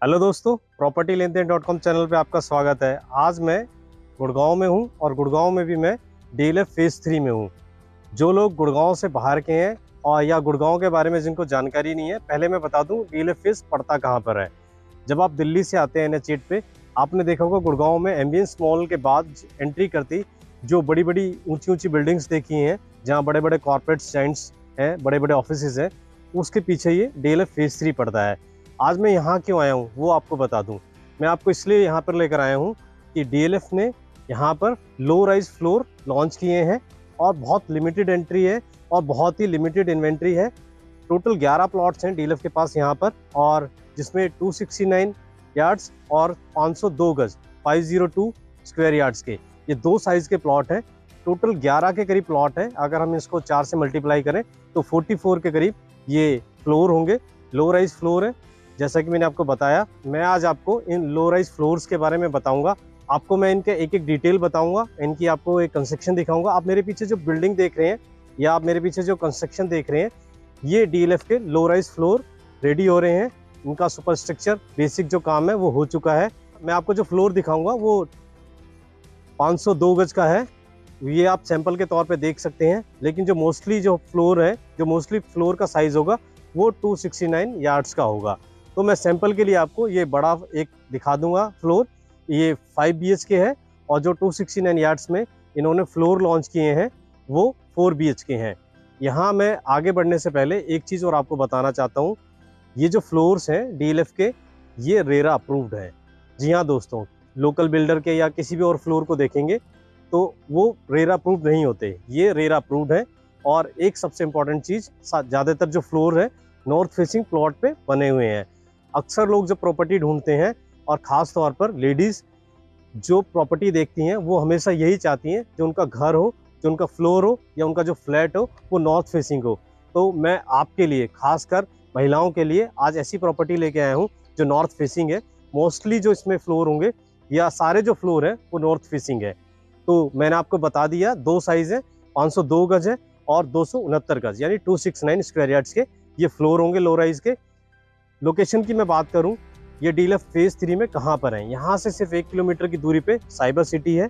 Hello दोस्तों, property लेन then .com channel पे आपका स्वागत है। आज मैं गुड़गांव में हूँ और गुड़गांव में भी मैं DLF फेज़ 3 में हूँ। जो लोग गुड़गांव से बाहर के हैं और या गुड़गांव के बारे में जिनको जानकारी नहीं है, पहले मैं बता दूँ DLF फेज़ पड़ता कहाँ पर है। जब आप दिल्ली से आते हैं NH8 पे, आपने देखा होगा गुड़गांव में एम्बियंस मॉल के बाद एंट्री करती जो बड़ी बड़ी ऊंची ऊंची बिल्डिंग्स देखी हैं, जहाँ बड़े बड़े कॉर्पोरेट जाइंट्स हैं, बड़े बड़े ऑफिस हैं, उसके पीछे ये DLF फेज़ 3 पड़ता है। आज मैं यहाँ क्यों आया हूँ वो आपको बता दूँ। मैं आपको इसलिए यहाँ पर लेकर आया हूँ कि DLF ने यहाँ पर लो राइज फ्लोर लॉन्च किए हैं और बहुत लिमिटेड एंट्री है और बहुत ही लिमिटेड इन्वेंट्री है। टोटल 11 प्लॉट्स हैं DLF के पास यहाँ पर, और जिसमें 269 यार्ड्स और 502 गज 502 स्क्वायर यार्ड्स के ये दो साइज के प्लॉट हैं। टोटल 11 के करीब प्लॉट है। अगर हम इसको 4 से मल्टीप्लाई करें तो 44 के करीब ये फ्लोर होंगे। लो राइज फ्लोर है। जैसा कि मैंने आपको बताया, मैं आज आपको इन लो राइज फ्लोर्स के बारे में बताऊंगा। आपको मैं इनके एक एक डिटेल बताऊंगा, इनकी आपको एक कंस्ट्रक्शन दिखाऊंगा। आप मेरे पीछे जो बिल्डिंग देख रहे हैं या आप मेरे पीछे जो कंस्ट्रक्शन देख रहे हैं, ये DLF के लो राइज फ्लोर रेडी हो रहे हैं। इनका सुपर स्ट्रक्चर बेसिक जो काम है वो हो चुका है। मैं आपको जो फ्लोर दिखाऊंगा वो 502 गज का है। ये आप सैंपल के तौर पे देख सकते हैं, लेकिन जो मोस्टली फ्लोर का साइज होगा वो 269 यार्ड्स का होगा। तो मैं सैंपल के लिए आपको ये बड़ा एक दिखा दूंगा फ्लोर। ये 5 BHK है और जो 269 यार्ड्स में इन्होंने फ्लोर लॉन्च किए हैं वो 4 BHK हैं। यहाँ मैं आगे बढ़ने से पहले एक चीज़ और आपको बताना चाहता हूँ। ये जो फ्लोर्स हैं DLF के, ये रेरा अप्रूव्ड है। जी हाँ दोस्तों, लोकल बिल्डर के या किसी भी और फ्लोर को देखेंगे तो वो रेरा अप्रूव्ड नहीं होते, ये रेरा अप्रूव्ड है। और एक सबसे इम्पॉर्टेंट चीज़, ज़्यादातर जो फ्लोर है नॉर्थ फेसिंग प्लॉट पे बने हुए हैं। अक्सर लोग जब प्रॉपर्टी ढूंढते हैं और ख़ास तौर पर लेडीज़ जो प्रॉपर्टी देखती हैं, वो हमेशा यही चाहती हैं जो उनका घर हो, जो उनका फ्लोर हो या उनका जो फ्लैट हो वो नॉर्थ फेसिंग हो। तो मैं आपके लिए, खासकर महिलाओं के लिए, आज ऐसी प्रॉपर्टी लेके आया हूँ जो नॉर्थ फेसिंग है। मोस्टली जो इसमें फ्लोर होंगे या सारे जो फ्लोर हैं वो नॉर्थ फेसिंग है। तो मैंने आपको बता दिया, दो साइज़ है, 502 गज है और 269 गज, यानी 269 स्क्वायर यार्ड्स के ये फ्लोर होंगे लो राइज के। लोकेशन की मैं बात करूं, ये DLF फेज़ 3 में कहां पर है। यहां से सिर्फ 1 किलोमीटर की दूरी पे साइबर सिटी है।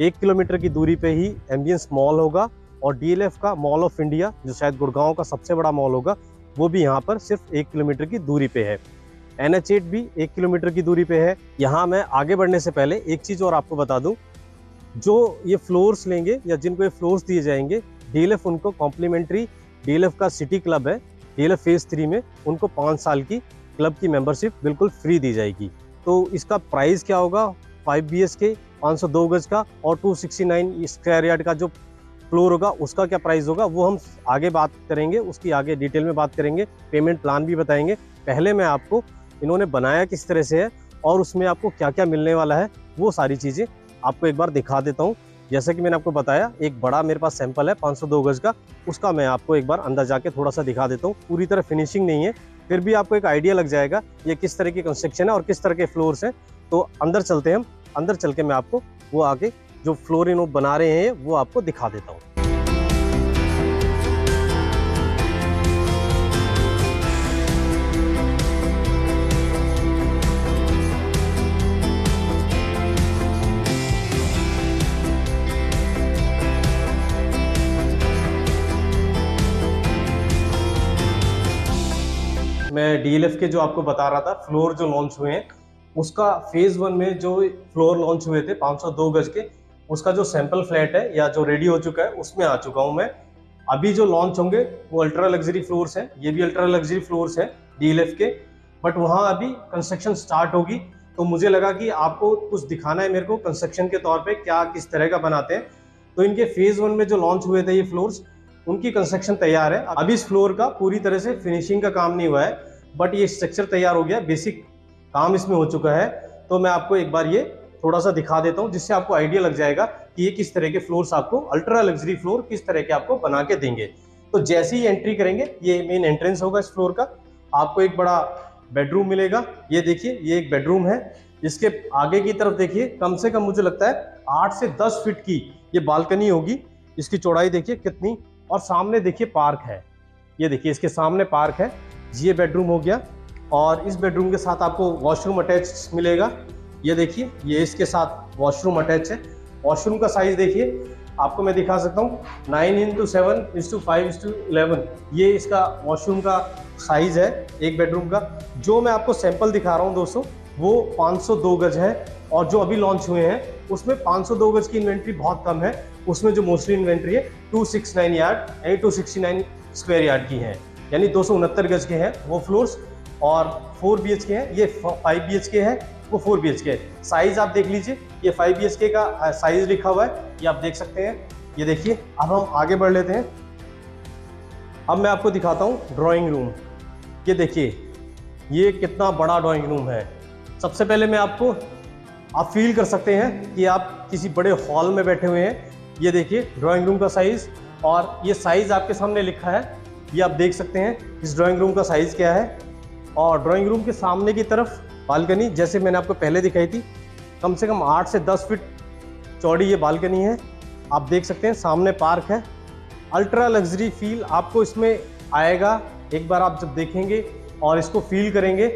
1 किलोमीटर की दूरी पे ही एम्बियंस मॉल होगा और DLF का मॉल ऑफ इंडिया, जो शायद गुड़गांव का सबसे बड़ा मॉल होगा, वो भी यहाँ पर सिर्फ 1 किलोमीटर की दूरी पे है। NH8 भी 1 किलोमीटर की दूरी पे है। यहाँ मैं आगे बढ़ने से पहले एक चीज़ और आपको बता दूँ। जो ये फ्लोर्स लेंगे या जिनको ये फ्लोर्स दिए जाएंगे, DLF उनको कॉम्प्लीमेंट्री, DLF का सिटी क्लब है, DLF फेज़ 3 में उनको 5 साल की क्लब की मेंबरशिप बिल्कुल फ्री दी जाएगी। तो इसका प्राइस क्या होगा, 5 BHK 502 गज का और 269 स्क्वायर यार्ड का जो फ्लोर होगा उसका क्या प्राइस होगा, वो हम आगे बात करेंगे, उसकी आगे डिटेल में बात करेंगे, पेमेंट प्लान भी बताएंगे। पहले मैं आपको इन्होंने बनाया किस तरह से है और उसमें आपको क्या क्या मिलने वाला है वो सारी चीज़ें आपको एक बार दिखा देता हूँ। जैसा कि मैंने आपको बताया, एक बड़ा मेरे पास सैंपल है 502 गज का, उसका मैं आपको एक बार अंदर जाके थोड़ा सा दिखा देता हूँ। पूरी तरह फिनिशिंग नहीं है, फिर भी आपको एक आइडिया लग जाएगा ये किस तरह की कंस्ट्रक्शन है और किस तरह के फ्लोर्स हैं। तो अंदर चलते हैं हम, अंदर चल के मैं आपको वो आगे जो फ्लोर इन बना रहे हैं वो आपको दिखा देता हूँ। मैं DLF के जो आपको बता रहा था फ्लोर जो लॉन्च हुए हैं, उसका फेज़ 1 में जो फ्लोर लॉन्च हुए थे 502 गज के, उसका जो सैंपल फ्लैट है या जो रेडी हो चुका है उसमें आ चुका हूं मैं। अभी जो लॉन्च होंगे वो अल्ट्रा लग्जरी फ्लोर्स हैं। ये भी अल्ट्रा लग्जरी फ्लोर्स हैं DLF के, बट वहाँ अभी कंस्ट्रक्शन स्टार्ट होगी। तो मुझे लगा कि आपको कुछ दिखाना है मेरे को कंस्ट्रक्शन के तौर पर, क्या किस तरह का बनाते हैं। तो इनके फेज़ 1 में जो लॉन्च हुए थे ये फ्लोर्स, उनकी कंस्ट्रक्शन तैयार है। अभी इस फ्लोर का पूरी तरह से फिनिशिंग का काम नहीं हुआ है, बट ये स्ट्रक्चर तैयार हो गया, बेसिक काम इसमें हो चुका है। तो मैं आपको एक बार ये थोड़ा सा दिखा देता हूँ, जिससे आपको आइडिया लग जाएगा कि ये किस तरह के फ्लोर्स आपको, अल्ट्रा लग्जरी फ्लोर किस तरह के आपको बना के देंगे। तो जैसे ही एंट्री करेंगे, ये मेन एंट्रेंस होगा इस फ्लोर का, आपको एक बड़ा बेडरूम मिलेगा। ये देखिए, ये एक बेडरूम है। इसके आगे की तरफ देखिए, कम से कम मुझे लगता है 8 से 10 फीट की ये बालकनी होगी। इसकी चौड़ाई देखिए कितनी, और सामने देखिए पार्क है। ये देखिए इसके सामने पार्क है। ये बेडरूम हो गया। और इस बेडरूम के साथ आपको वॉशरूम अटैच मिलेगा। ये देखिए, ये इसके साथ वॉशरूम अटैच है। वॉशरूम का साइज़ देखिए, आपको मैं दिखा सकता हूँ 9x7x5:11, ये इसका वॉशरूम का साइज़ है एक बेडरूम का। जो मैं आपको सैंपल दिखा रहा हूँ दोस्तों, वो 502 गज है, और जो अभी लॉन्च हुए हैं उसमें 502 गज की इन्वेंट्री बहुत कम है। उसमें जो मोस्टली इन्वेंट्री है 269 यार्ड यानी 269 स्क्वायर यार्ड की है, यानी 269 गज के हैं वो फ्लोर्स, और 4 BHK हैं। ये 5 BHK है, वो 4 BHK है। साइज़ आप देख लीजिए, ये 5 BHK का साइज़ लिखा हुआ है, ये आप देख सकते हैं। ये देखिए, अब हम आगे बढ़ लेते हैं। अब मैं आपको दिखाता हूँ ड्राइंग रूम। ये देखिए, ये कितना बड़ा ड्राइंग रूम है। सबसे पहले मैं आपको, आप फील कर सकते हैं कि आप किसी बड़े हॉल में बैठे हुए हैं। ये देखिए ड्राइंग रूम का साइज़, और ये साइज़ आपके सामने लिखा है, ये आप देख सकते हैं इस ड्राइंग रूम का साइज़ क्या है। और ड्राइंग रूम के सामने की तरफ बालकनी, जैसे मैंने आपको पहले दिखाई थी, कम से कम 8 से 10 फीट चौड़ी ये बालकनी है। आप देख सकते हैं सामने पार्क है। अल्ट्रा लग्जरी फील आपको इसमें आएगा एक बार आप जब देखेंगे और इसको फील करेंगे।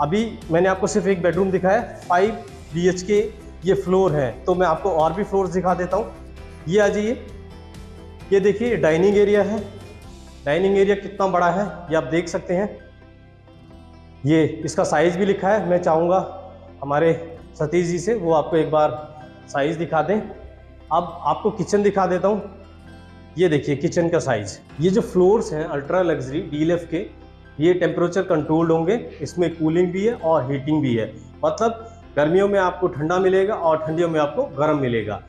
अभी मैंने आपको सिर्फ एक बेडरूम दिखाया है, 5 BHK ये फ्लोर है, तो मैं आपको और भी फ्लोर्स दिखा देता हूँ। ये आ जाइए, ये देखिए डाइनिंग एरिया है। डाइनिंग एरिया कितना बड़ा है ये आप देख सकते हैं। ये इसका साइज़ भी लिखा है। मैं चाहूँगा हमारे सतीश जी से वो आपको एक बार साइज़ दिखा दें। अब आपको किचन दिखा देता हूँ। ये देखिए किचन का साइज़। ये जो फ्लोर्स हैं अल्ट्रा लग्जरी DLF के, ये टेम्परेचर कंट्रोल्ड होंगे, इसमें कूलिंग भी है और हीटिंग भी है। मतलब गर्मियों में आपको ठंडा मिलेगा और ठंडियों में आपको गर्म मिलेगा।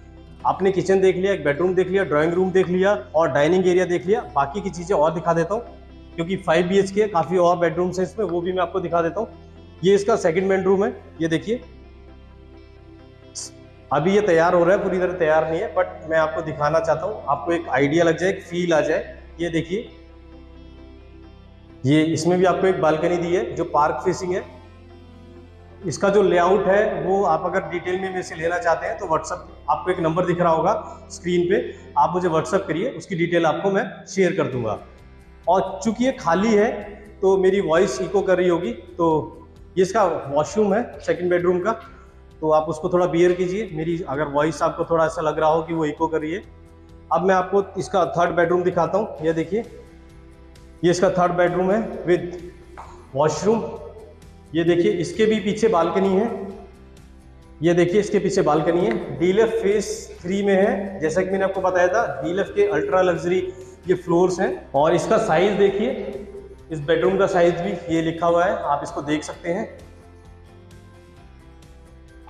आपने किचन देख लिया, एक बेडरूम देख लिया, ड्राइंग रूम देख लिया और डाइनिंग एरिया देख लिया। बाकी की चीज़ें और दिखा देता हूँ, क्योंकि 5 BHK है, काफ़ी और बेडरूम्स हैं इसमें, वो भी मैं आपको दिखा देता हूँ। ये इसका सेकंड बेडरूम है। ये देखिए, अभी ये तैयार हो रहा है, पूरी तरह तैयार नहीं है, बट मैं आपको दिखाना चाहता हूँ, आपको एक आइडिया लग जाए, एक फील आ जाए। ये देखिए, ये इसमें भी आपको एक बालकनी दी है जो पार्क फेसिंग है। इसका जो लेआउट है वो आप अगर डिटेल में मेरे से लेना चाहते हैं तो व्हाट्सअप, आपको एक नंबर दिख रहा होगा स्क्रीन पे, आप मुझे व्हाट्सअप करिए, उसकी डिटेल आपको मैं शेयर कर दूंगा। और चूंकि ये खाली है तो मेरी वॉइस इको कर रही होगी, तो ये इसका वॉशरूम है सेकंड बेडरूम का, तो आप उसको थोड़ा बियर कीजिए, मेरी अगर वॉइस आपको थोड़ा ऐसा लग रहा हो कि वो इको कर रही है। अब मैं आपको इसका थर्ड बेडरूम दिखाता हूँ। ये देखिए, ये इसका थर्ड बेडरूम है विद वॉशरूम। ये देखिए, इसके भी पीछे बालकनी है। ये देखिए, इसके पीछे बालकनी है। DLF फेज 3 में है, जैसा कि मैंने आपको बताया था, DLF के अल्ट्रा लग्जरी ये फ्लोर्स हैं। और इसका साइज देखिए, इस बेडरूम का साइज भी ये लिखा हुआ है, आप इसको देख सकते हैं।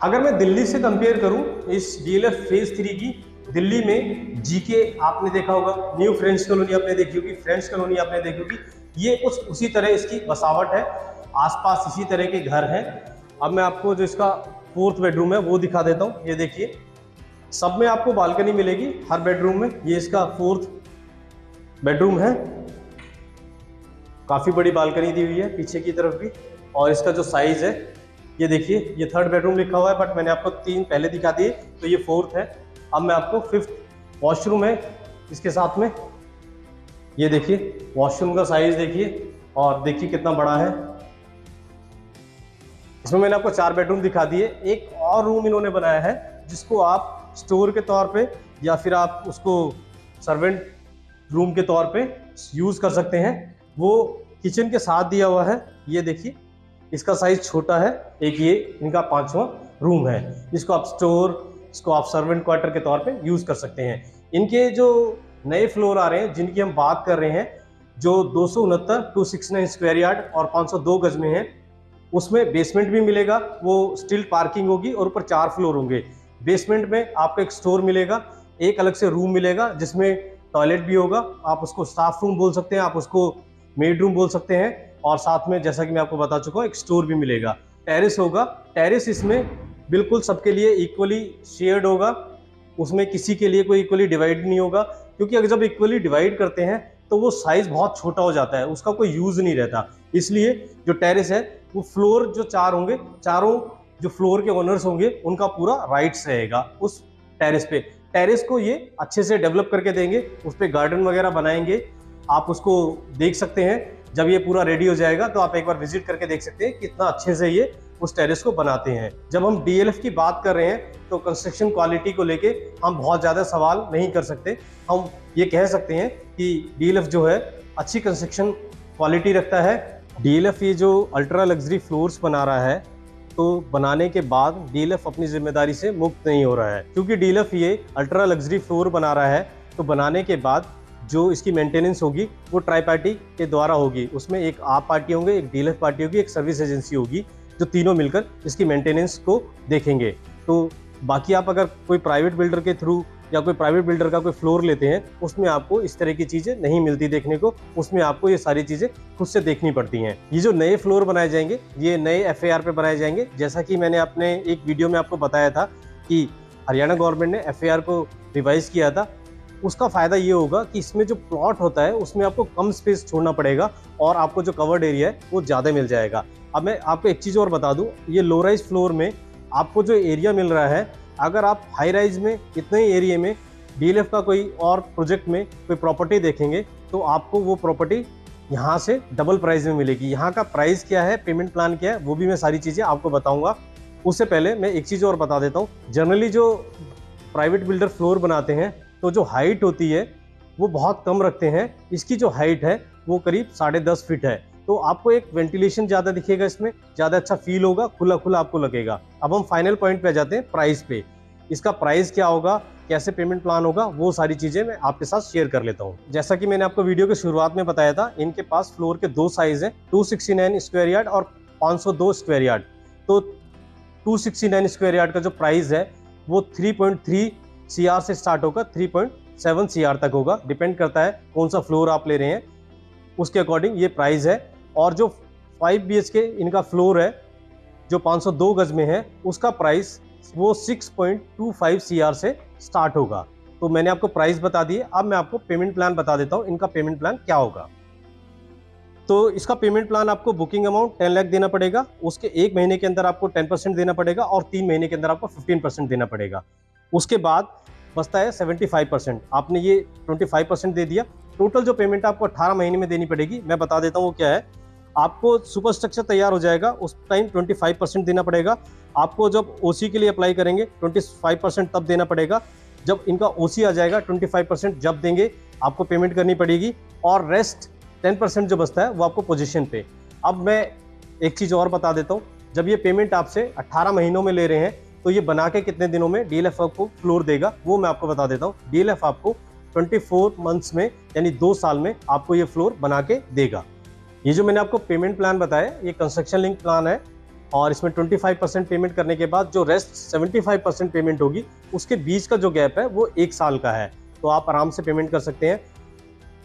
अगर मैं दिल्ली से कंपेयर करूं इस DLF फेज 3 की, दिल्ली में GK आपने देखा होगा, न्यू फ्रेंच कॉलोनी आपने देखी होगी, फ्रेंच कॉलोनी आपने देखी होगी, ये कुछ उसी तरह इसकी बसावट है, आसपास इसी तरह के घर हैं। अब मैं आपको जो इसका फोर्थ बेडरूम है वो दिखा देता हूँ। ये देखिए, सब में आपको बालकनी मिलेगी हर बेडरूम में। ये इसका फोर्थ बेडरूम है, काफ़ी बड़ी बालकनी दी हुई है पीछे की तरफ भी। और इसका जो साइज है ये देखिए, ये थर्ड बेडरूम लिखा हुआ है, बट मैंने आपको 3 पहले दिखा दिए, तो ये फोर्थ है। अब मैं आपको फिफ्थ, वॉशरूम है इसके साथ में। ये देखिए वॉशरूम का साइज देखिए, और देखिए कितना बड़ा है। इसमें मैंने आपको 4 बेडरूम दिखा दिए। एक और रूम इन्होंने बनाया है जिसको आप स्टोर के तौर पे या फिर आप उसको सर्वेंट रूम के तौर पे यूज़ कर सकते हैं, वो किचन के साथ दिया हुआ है। ये देखिए, इसका साइज छोटा है। एक ये इनका 5वां रूम है, इसको आप स्टोर, इसको आप सर्वेंट क्वार्टर के तौर पे यूज़ कर सकते हैं। इनके जो नए फ्लोर आ रहे हैं जिनकी हम बात कर रहे हैं, जो 269 स्क्वायर यार्ड और 502 गज में है, उसमें बेसमेंट भी मिलेगा, वो स्टिल पार्किंग होगी और ऊपर 4 फ्लोर होंगे। बेसमेंट में आपको एक स्टोर मिलेगा, एक अलग से रूम मिलेगा जिसमें टॉयलेट भी होगा, आप उसको स्टाफ रूम बोल सकते हैं, आप उसको मेड रूम बोल सकते हैं, और साथ में जैसा कि मैं आपको बता चुका हूँ एक स्टोर भी मिलेगा। टेरेस होगा, टेरेस इसमें बिल्कुल सबके लिए इक्वली शेयर्ड होगा, उसमें किसी के लिए कोई इक्वली डिवाइड नहीं होगा, क्योंकि अगर जब इक्वली डिवाइड करते हैं तो वो साइज़ बहुत छोटा हो जाता है, उसका कोई यूज़ नहीं रहता। इसलिए जो टेरेस है वो फ्लोर जो 4 होंगे, चारों जो फ्लोर के ओनर्स होंगे उनका पूरा राइट्स रहेगा उस टेरेस पे। टेरेस को ये अच्छे से डेवलप करके देंगे, उस पर गार्डन वगैरह बनाएंगे, आप उसको देख सकते हैं। जब ये पूरा रेडी हो जाएगा तो आप एक बार विजिट करके देख सकते हैं कितना अच्छे से ये उस टेरेस को बनाते हैं। जब हम डीएलएफ की बात कर रहे हैं तो कंस्ट्रक्शन क्वालिटी को लेके हम बहुत ज़्यादा सवाल नहीं कर सकते। हम ये कह सकते हैं कि डीएलएफ जो है अच्छी कंस्ट्रक्शन क्वालिटी रखता है। डीएलएफ ये जो अल्ट्रा लग्जरी फ्लोर्स बना रहा है तो बनाने के बाद डीएलएफ अपनी जिम्मेदारी से मुक्त नहीं हो रहा है, क्योंकि डीएलएफ ये अल्ट्रा लग्जरी फ्लोर बना रहा है तो बनाने के बाद जो इसकी मेंटेनेंस होगी वो ट्राई पार्टी के द्वारा होगी। उसमें एक आप पार्टी होंगे, एक डीएलएफ पार्टी होगी, एक सर्विस एजेंसी होगी, जो तीनों मिलकर इसकी मेंटेनेंस को देखेंगे। तो बाकी आप अगर कोई प्राइवेट बिल्डर के थ्रू या कोई प्राइवेट बिल्डर का कोई फ्लोर लेते हैं उसमें आपको इस तरह की चीज़ें नहीं मिलती देखने को, उसमें आपको ये सारी चीज़ें खुद से देखनी पड़ती हैं। ये जो नए फ्लोर बनाए जाएंगे ये नए एफएआर पे बनाए जाएंगे। जैसा कि मैंने अपने एक वीडियो में आपको बताया था कि हरियाणा गवर्नमेंट ने एफएआर को रिवाइज किया था। उसका फ़ायदा ये होगा कि इसमें जो प्लॉट होता है उसमें आपको कम स्पेस छोड़ना पड़ेगा और आपको जो कवर्ड एरिया है वो ज़्यादा मिल जाएगा। अब मैं आपको एक चीज़ और बता दूं, ये लो राइज फ्लोर में आपको जो एरिया मिल रहा है, अगर आप हाई राइज में इतने ही एरिया में डीएलएफ का कोई और प्रोजेक्ट में कोई प्रॉपर्टी देखेंगे तो आपको वो प्रॉपर्टी यहाँ से डबल प्राइस में मिलेगी। यहाँ का प्राइस क्या है, पेमेंट प्लान क्या है, वो भी मैं सारी चीज़ें आपको बताऊँगा। उससे पहले मैं एक चीज़ और बता देता हूँ। जनरली जो प्राइवेट बिल्डर फ्लोर बनाते हैं तो जो हाइट होती है वो बहुत कम रखते हैं। इसकी जो हाइट है वो करीब 10.5 फीट है, तो आपको एक वेंटिलेशन ज़्यादा दिखेगा, इसमें ज़्यादा अच्छा फील होगा, खुला खुला आपको लगेगा। अब हम फाइनल पॉइंट पे आ जाते हैं, प्राइस पे। इसका प्राइस क्या होगा, कैसे पेमेंट प्लान होगा, वो सारी चीज़ें मैं आपके साथ शेयर कर लेता हूँ। जैसा कि मैंने आपको वीडियो की शुरुआत में बताया था, इनके पास फ्लोर के 2 साइज हैं, 269 स्क्वायर यार्ड और 502 स्क्वायर यार्ड। तो 269 स्क्वायर यार्ड का जो प्राइस है वो 3.3 CR से स्टार्ट होकर 3.7 CR तक होगा। डिपेंड करता है कौन सा फ्लोर आप ले रहे हैं, उसके अकॉर्डिंग ये प्राइस है। और जो 5 BHK इनका फ्लोर है जो 502 गज में है, उसका प्राइस वो 6.25 CR से स्टार्ट होगा। तो मैंने आपको प्राइस बता दिए। अब मैं आपको पेमेंट प्लान बता देता हूँ, इनका पेमेंट प्लान क्या होगा। तो इसका पेमेंट प्लान आपको बुकिंग अमाउंट 10 लाख देना पड़ेगा, उसके 1 महीने के अंदर आपको 10% देना पड़ेगा और 3 महीने के अंदर आपको 15% देना पड़ेगा। उसके बाद बचता है 75%। आपने ये 25% दे दिया, टोटल जो पेमेंट आपको 18 महीने में देनी पड़ेगी मैं बता देता हूँ वो क्या है। आपको सुपर स्ट्रक्चर तैयार हो जाएगा उस टाइम 25% देना पड़ेगा। आपको जब ओसी के लिए अप्लाई करेंगे 25% तब देना पड़ेगा। जब इनका ओसी आ जाएगा 25% जब देंगे आपको पेमेंट करनी पड़ेगी, और रेस्ट 10% जो बचता है वो आपको पोजीशन पे। अब मैं एक चीज़ और बता देता हूँ, जब ये पेमेंट आपसे 18 महीनों में ले रहे हैं तो ये बना के कितने दिनों में डीएलएफ आपको फ्लोर देगा वो मैं आपको बता देता हूँ। डीएलएफ आपको 24 मंथ्स में यानी 2 साल में आपको ये फ्लोर बना के देगा। ये जो मैंने आपको पेमेंट प्लान बताया ये कंस्ट्रक्शन लिंक प्लान है, और इसमें 25% पेमेंट करने के बाद जो रेस्ट 75% पेमेंट होगी उसके बीच का जो गैप है वो 1 साल का है, तो आप आराम से पेमेंट कर सकते हैं।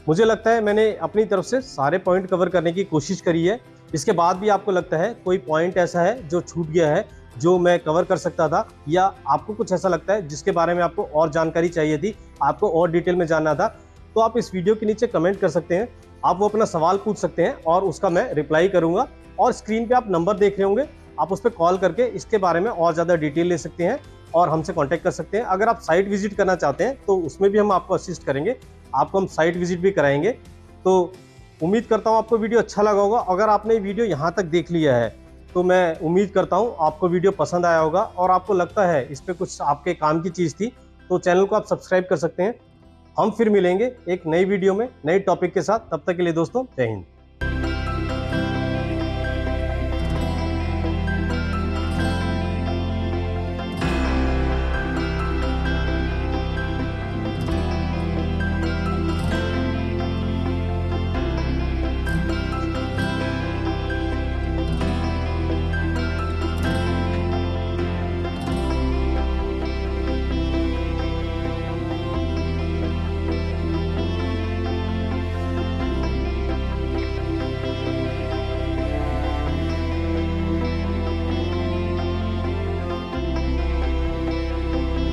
मुझे लगता है मैंने अपनी तरफ से सारे पॉइंट कवर करने की कोशिश करी है। इसके बाद भी आपको लगता है कोई पॉइंट ऐसा है जो छूट गया है जो मैं कवर कर सकता था, या आपको कुछ ऐसा लगता है जिसके बारे में आपको और जानकारी चाहिए थी, आपको और डिटेल में जानना था, तो आप इस वीडियो के नीचे कमेंट कर सकते हैं। आप वो अपना सवाल पूछ सकते हैं और उसका मैं रिप्लाई करूंगा। और स्क्रीन पे आप नंबर देख रहे होंगे, आप उस पर कॉल करके इसके बारे में और ज़्यादा डिटेल ले सकते हैं और हमसे कॉन्टैक्ट कर सकते हैं। अगर आप साइट विजिट करना चाहते हैं तो उसमें भी हम आपको असिस्ट करेंगे, आपको हम साइट विजिट भी कराएंगे। तो उम्मीद करता हूँ आपको वीडियो अच्छा लगा होगा। अगर आपने वीडियो यहाँ तक देख लिया है तो मैं उम्मीद करता हूँ आपको वीडियो पसंद आया होगा, और आपको लगता है इस पर कुछ आपके काम की चीज़ थी तो चैनल को आप सब्सक्राइब कर सकते हैं। हम फिर मिलेंगे एक नई वीडियो में नए टॉपिक के साथ। तब तक के लिए दोस्तों, जय हिंद।